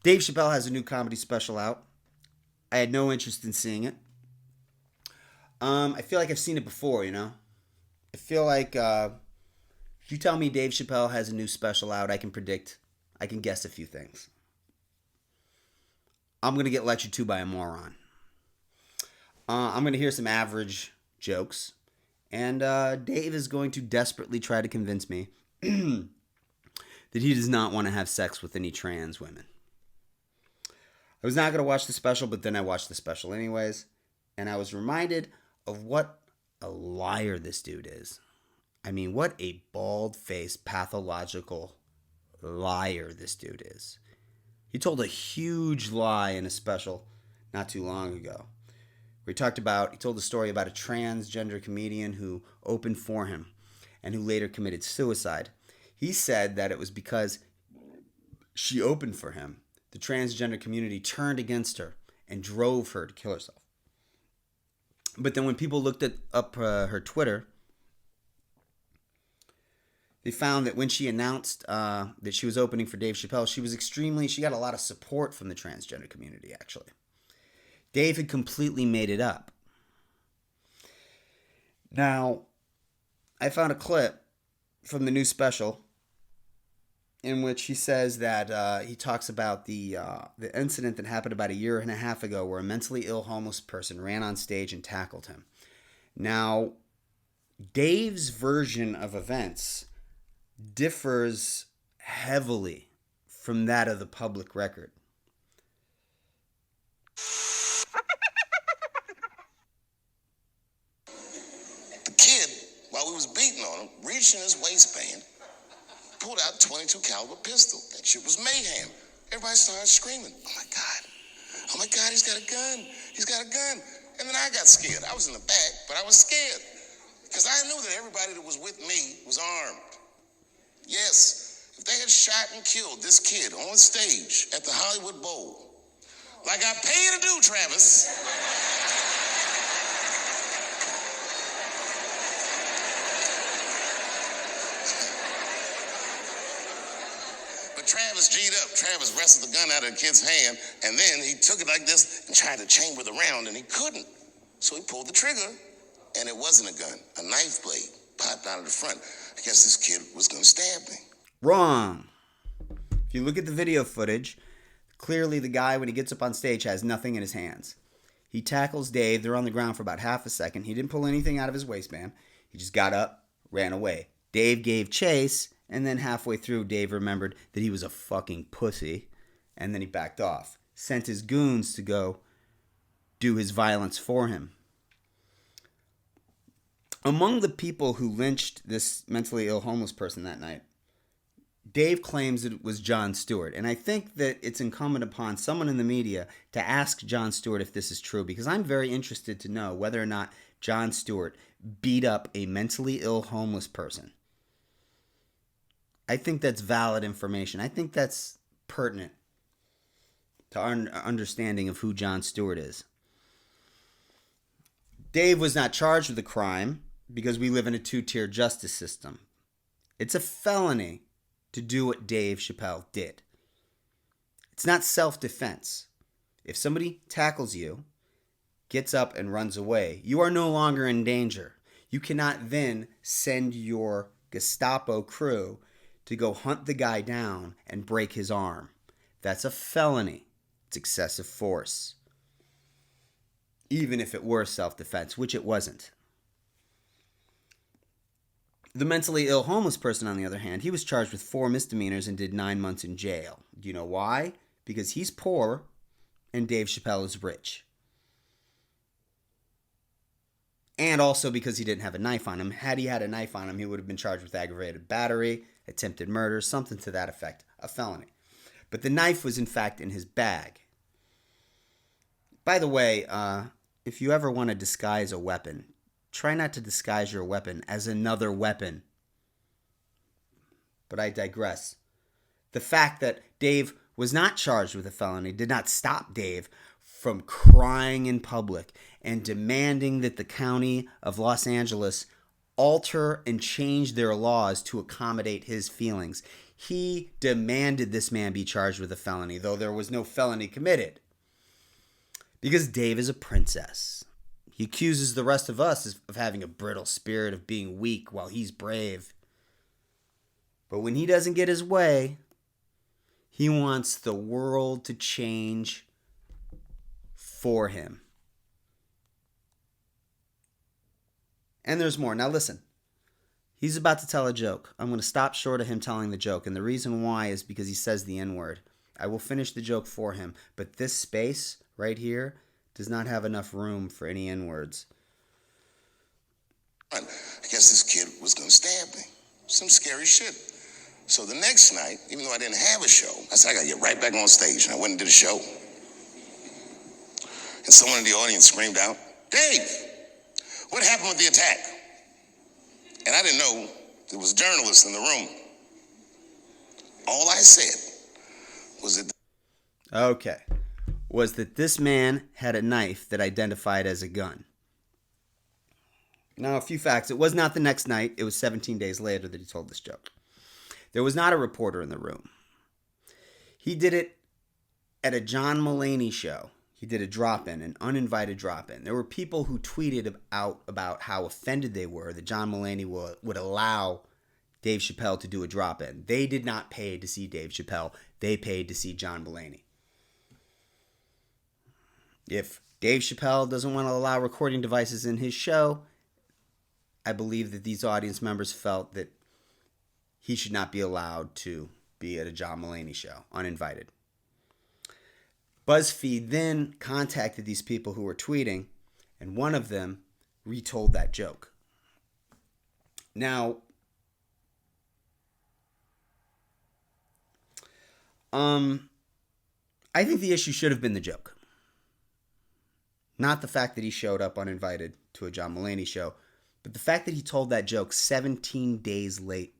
Dave Chappelle has a new comedy special out. I had no interest in seeing it. I feel like I've seen it before, you know? I feel like if you tell me Dave Chappelle has a new special out, I can guess a few things. I'm going to get lectured to by a moron. I'm going to hear some average jokes. And Dave is going to desperately try to convince me that he does not want to have sex with any trans women. I was not going to watch the special, but then I watched the special anyways. And I was reminded of what a liar this dude is. I mean, what a bald-faced, pathological liar this dude is. He told a huge lie in a special not too long ago. Where he told a story about a transgender comedian who opened for him and who later committed suicide. He said that it was because she opened for him. The transgender community turned against her and drove her to kill herself. But then when people looked up her Twitter, they found that when she announced that she was opening for Dave Chappelle, she got a lot of support from the transgender community, actually. Dave had completely made it up. Now, I found a clip from the new special in which he says that he talks about the incident that happened about a year and a half ago where a mentally ill homeless person ran on stage and tackled him. Now, Dave's version of events differs heavily from that of the public record. The kid, while we was beating on him, reached in his waistband, pulled out a .22 caliber pistol. That shit was mayhem. Everybody started screaming, "Oh my God. Oh my God, he's got a gun. He's got a gun." And then I got scared. I was in the back, but I was scared. Because I knew that everybody that was with me was armed. Yes, if they had shot and killed this kid on stage at the Hollywood Bowl, like I pay you to do, Travis, but Travis G'd up. Travis wrestled the gun out of the kid's hand, and then he took it like this and tried to chamber the round, and he couldn't. So he pulled the trigger, and it wasn't a gun. A knife blade popped out of the front. I guess this kid was going to stab me. Wrong. If you look at the video footage, clearly the guy, when he gets up on stage, has nothing in his hands. He tackles Dave. They're on the ground for about half a second. He didn't pull anything out of his waistband. He just got up, ran away. Dave gave chase, and then halfway through, Dave remembered that he was a fucking pussy, and then he backed off. Sent his goons to go do his violence for him. Among the people who lynched this mentally ill homeless person that night, Dave claims it was Jon Stewart. And I think that it's incumbent upon someone in the media to ask Jon Stewart if this is true, because I'm very interested to know whether or not Jon Stewart beat up a mentally ill homeless person. I think that's valid information. I think that's pertinent to our understanding of who Jon Stewart is. Dave was not charged with a crime because we live in a two-tier justice system. It's a felony to do what Dave Chappelle did. It's not self-defense. If somebody tackles you, gets up and runs away, you are no longer in danger. You cannot then send your Gestapo crew to go hunt the guy down and break his arm. That's a felony. It's excessive force. Even if it were self-defense, which it wasn't. The mentally ill homeless person, on the other hand, he was charged with 4 misdemeanors and did 9 months in jail. Do you know why? Because he's poor and Dave Chappelle is rich. And also because he didn't have a knife on him. Had he had a knife on him, he would have been charged with aggravated battery, attempted murder, something to that effect, a felony. But the knife was in fact in his bag. By the way, if you ever want to disguise a weapon, try not to disguise your weapon as another weapon. But I digress. The fact that Dave was not charged with a felony did not stop Dave from crying in public and demanding that the county of Los Angeles alter and change their laws to accommodate his feelings. He demanded this man be charged with a felony, though there was no felony committed. Because Dave is a princess. He accuses the rest of us of having a brittle spirit, of being weak while he's brave. But when he doesn't get his way, he wants the world to change for him. And there's more. Now listen. He's about to tell a joke. I'm going to stop short of him telling the joke. And the reason why is because he says the N-word. I will finish the joke for him. But this space right here does not have enough room for any N-words. I guess this kid was going to stab me. Some scary shit. So the next night, even though I didn't have a show, I said, I got to get right back on stage. And I went and did a show. And someone in the audience screamed out, Dave, what happened with the attack? And I didn't know there was journalists in the room. All I said was that... Okay. Was that this man had a knife that identified as a gun. Now, a few facts. It was not the next night. It was 17 days later that he told this joke. There was not a reporter in the room. He did it at a John Mulaney show. He did a drop-in, an uninvited drop-in. There were people who tweeted out about how offended they were that John Mulaney would allow Dave Chappelle to do a drop-in. They did not pay to see Dave Chappelle. They paid to see John Mulaney. If Dave Chappelle doesn't want to allow recording devices in his show, I believe that these audience members felt that he should not be allowed to be at a John Mulaney show, uninvited. BuzzFeed then contacted these people who were tweeting, and one of them retold that joke. Now, I think the issue should have been the joke. Not the fact that he showed up uninvited to a John Mulaney show, but the fact that he told that joke 17 days late.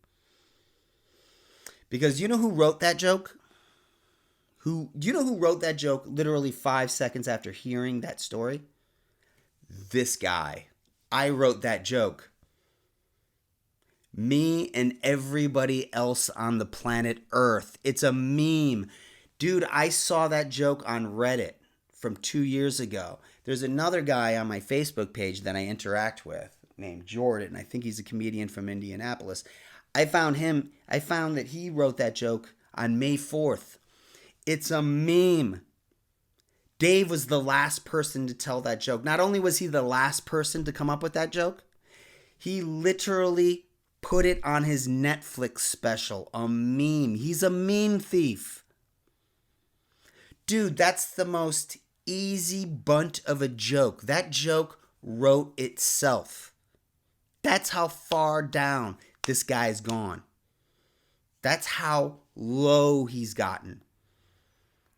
Because you know who wrote that joke? Do you know who wrote that joke literally 5 seconds after hearing that story? This guy. I wrote that joke. Me and everybody else on the planet Earth. It's a meme. Dude, I saw that joke on Reddit from 2 years ago. There's another guy on my Facebook page that I interact with named Jordan. I think he's a comedian from Indianapolis. I found that he wrote that joke on May 4th. It's a meme. Dave was the last person to tell that joke. Not only was he the last person to come up with that joke, he literally put it on his Netflix special. A meme. He's a meme thief. Dude, that's the most easy bunt of a joke. That joke wrote itself. That's how far down this guy's gone. That's how low he's gotten.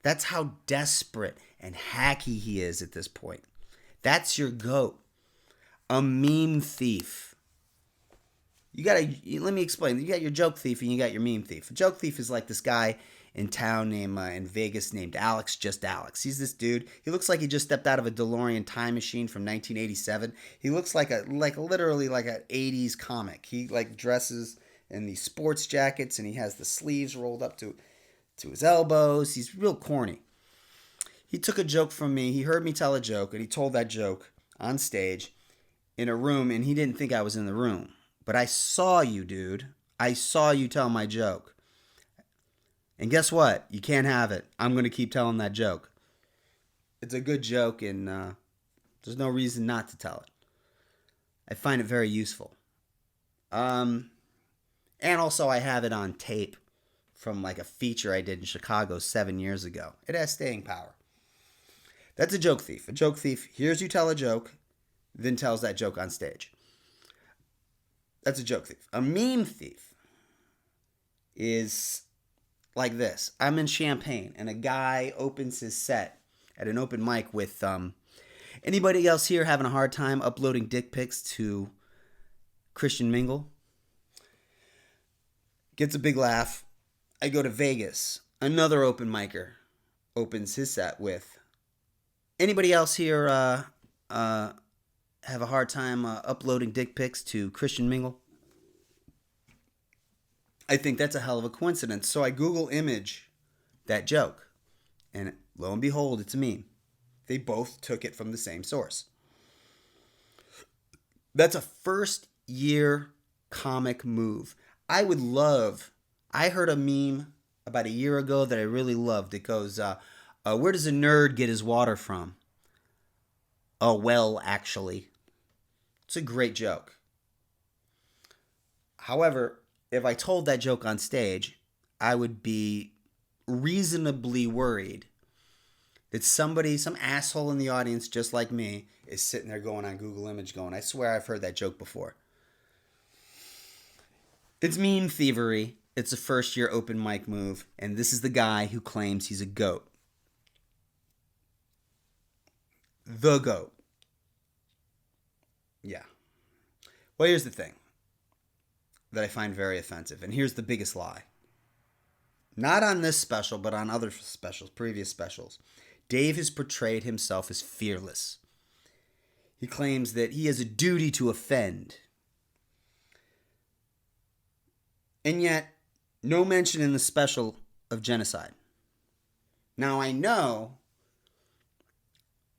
That's how desperate and hacky he is at this point. That's your GOAT. A meme thief. Let me explain. You got your joke thief and you got your meme thief. A joke thief is like this guy in town in Vegas named Alex, just Alex. He's this dude. He looks like he just stepped out of a DeLorean time machine from 1987. He looks literally like an 80s comic. He dresses in these sports jackets and he has the sleeves rolled up to his elbows. He's real corny. He took a joke from me. He heard me tell a joke and he told that joke on stage in a room and he didn't think I was in the room. But I saw you, dude. I saw you tell my joke. And guess what? You can't have it. I'm going to keep telling that joke. It's a good joke and there's no reason not to tell it. I find it very useful. And also I have it on tape from a feature I did in Chicago 7 years ago. It has staying power. That's a joke thief. A joke thief hears you tell a joke, then tells that joke on stage. That's a joke thief. A meme thief is like this. I'm in Champaign, and a guy opens his set at an open mic with anybody else here having a hard time uploading dick pics to Christian Mingle? Gets a big laugh. I go to Vegas. Another open micer opens his set with anybody else here have a hard time uploading dick pics to Christian Mingle? I think that's a hell of a coincidence. So I Google image that joke, and lo and behold, it's a meme. They both took it from the same source. That's a first year comic move. I heard a meme about a year ago that I really loved. It goes, where does a nerd get his water from? A well, actually. It's a great joke. However, if I told that joke on stage, I would be reasonably worried that somebody, some asshole in the audience just like me, is sitting there going on Google Image going, I swear I've heard that joke before. It's meme thievery. It's a first year open mic move. And this is the guy who claims he's a goat. The goat. Yeah. Well, here's the thing that I find very offensive. And here's the biggest lie. Not on this special, but on other specials, previous specials. Dave has portrayed himself as fearless. He claims that he has a duty to offend. And yet, no mention in the special of genocide. Now, I know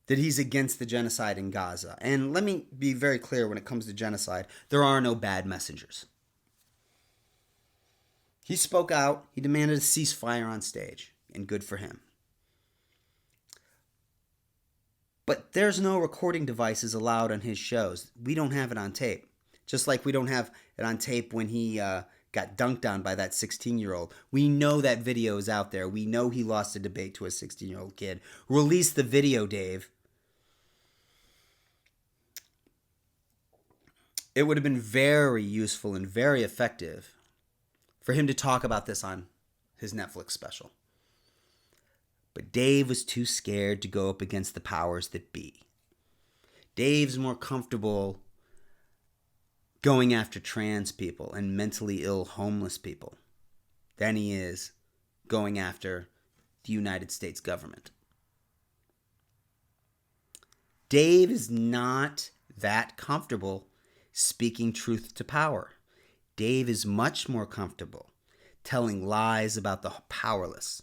that he's against the genocide in Gaza. And let me be very clear when it comes to genocide, there are no bad messengers. He spoke out. He demanded a ceasefire on stage, and good for him. But there's no recording devices allowed on his shows. We don't have it on tape. Just like we don't have it on tape when he got dunked on by that 16-year-old. We know that video is out there. We know he lost a debate to a 16-year-old kid. Release the video, Dave. It would have been very useful and very effective for him to talk about this on his Netflix special. But Dave was too scared to go up against the powers that be. Dave's more comfortable going after trans people and mentally ill homeless people than he is going after the United States government. Dave is not that comfortable speaking truth to power. Dave is much more comfortable telling lies about the powerless